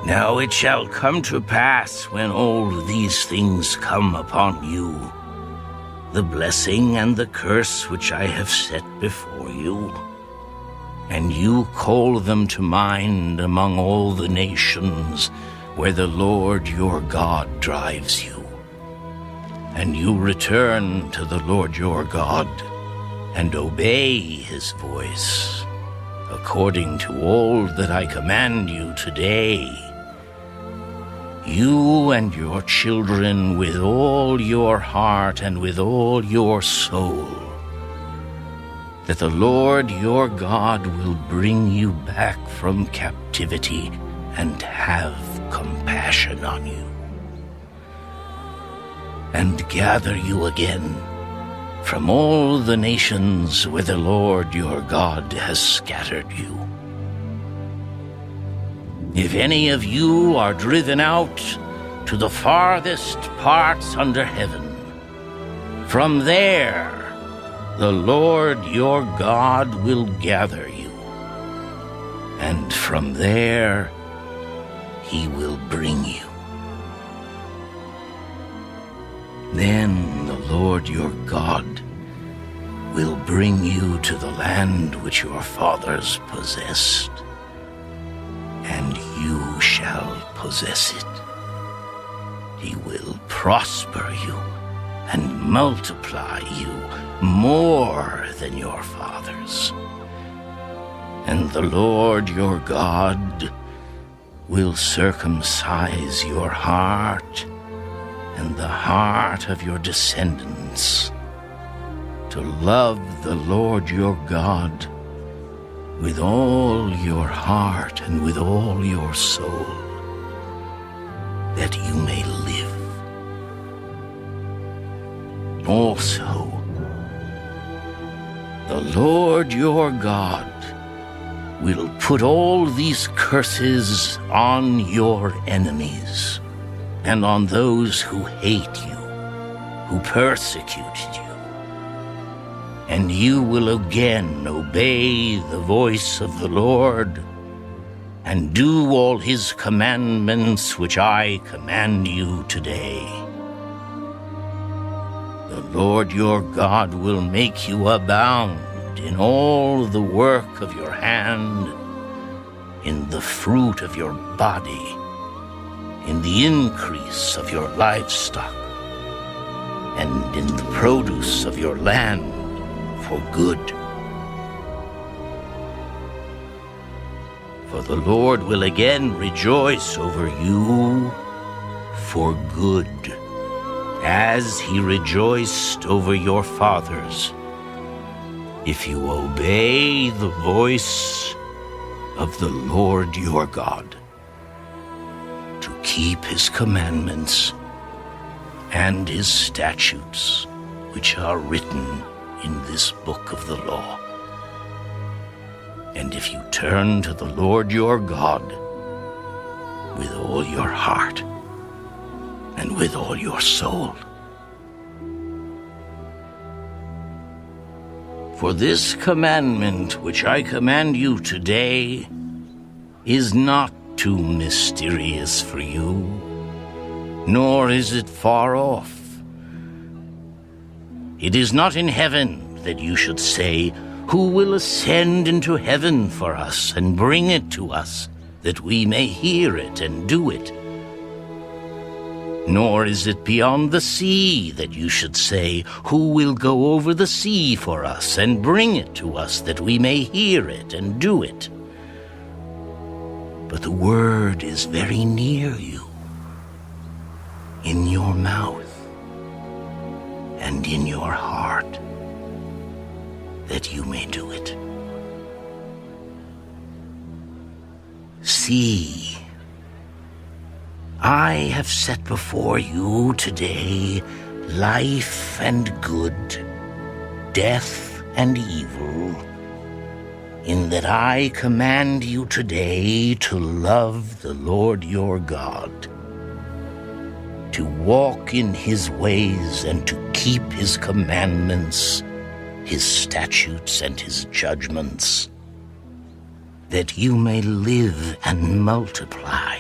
Now it shall come to pass when all these things come upon you, the blessing and the curse which I have set before you, and you call them to mind among all the nations where the Lord your God drives you, and you return to the Lord your God and obey his voice, according to all that I command you today, you and your children with all your heart and with all your soul, that the Lord your God will bring you back from captivity and have compassion on you, and gather you again from all the nations where the Lord your God has scattered you. If any of you are driven out to the farthest parts under heaven, from there the Lord your God will gather you, and from there he will bring you. Then the Lord your God will bring you to the land which your fathers possessed, and you shall possess it. He will prosper you and multiply you more than your fathers. And the Lord your God will circumcise your heart and the heart of your descendants to love the Lord your God with all your heart and with all your soul, that you may live. Also, the Lord your God will put all these curses on your enemies and on those who hate you, who persecuted you. And you will again obey the voice of the Lord and do all his commandments which I command you today. The Lord your God will make you abound in all the work of your hand, in the fruit of your body, in the increase of your livestock, and in the produce of your land for good. For the Lord will again rejoice over you for good, as he rejoiced over your fathers, if you obey the voice of the Lord your God, to keep his commandments and his statutes, which are written in this book of the law. And if you turn to the Lord your God with all your heart and with all your soul. For this commandment which I command you today is not too mysterious for you, nor is it far off. It is not in heaven that you should say, "Who will ascend into heaven for us and bring it to us, that we may hear it and do it?" Nor is it beyond the sea that you should say, "Who will go over the sea for us and bring it to us, that we may hear it and do it?" But the word is very near you, in your mouth and in your heart, that you may do it. See, I have set before you today life and good, death and evil, in that I command you today to love the Lord your God, to walk in his ways and to keep his commandments, his statutes and his judgments, that you may live and multiply,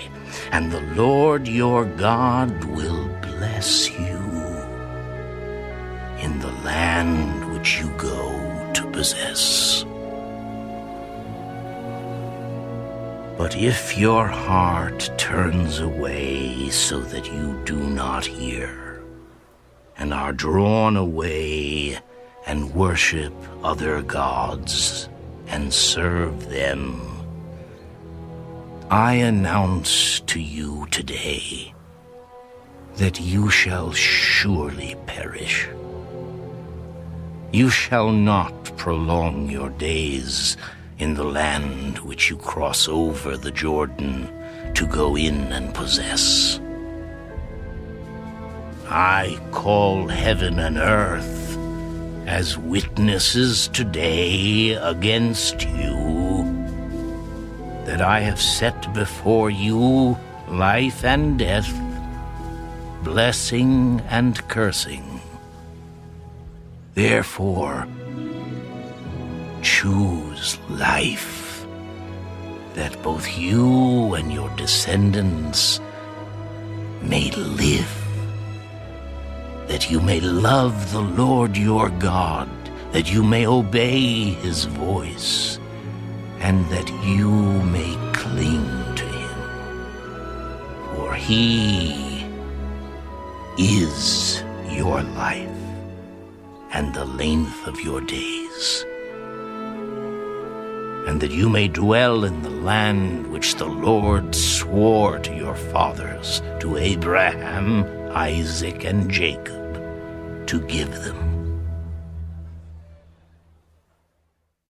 and the Lord your God will bless you in the land which you go to possess. But if your heart turns away so that you do not hear, and are drawn away and worship other gods and serve them, I announce to you today that you shall surely perish. You shall not prolong your days in the land which you cross over the Jordan to go in and possess. I call heaven and earth as witnesses today against you that I have set before you life and death, blessing and cursing. Therefore, choose life, that both you and your descendants may live, that you may love the Lord your God, that you may obey his voice, and that you may cling to him. For he is your life and the length of your days, and that you may dwell in the land which the Lord swore to your fathers, to Abraham, Isaac, and Jacob, to give them.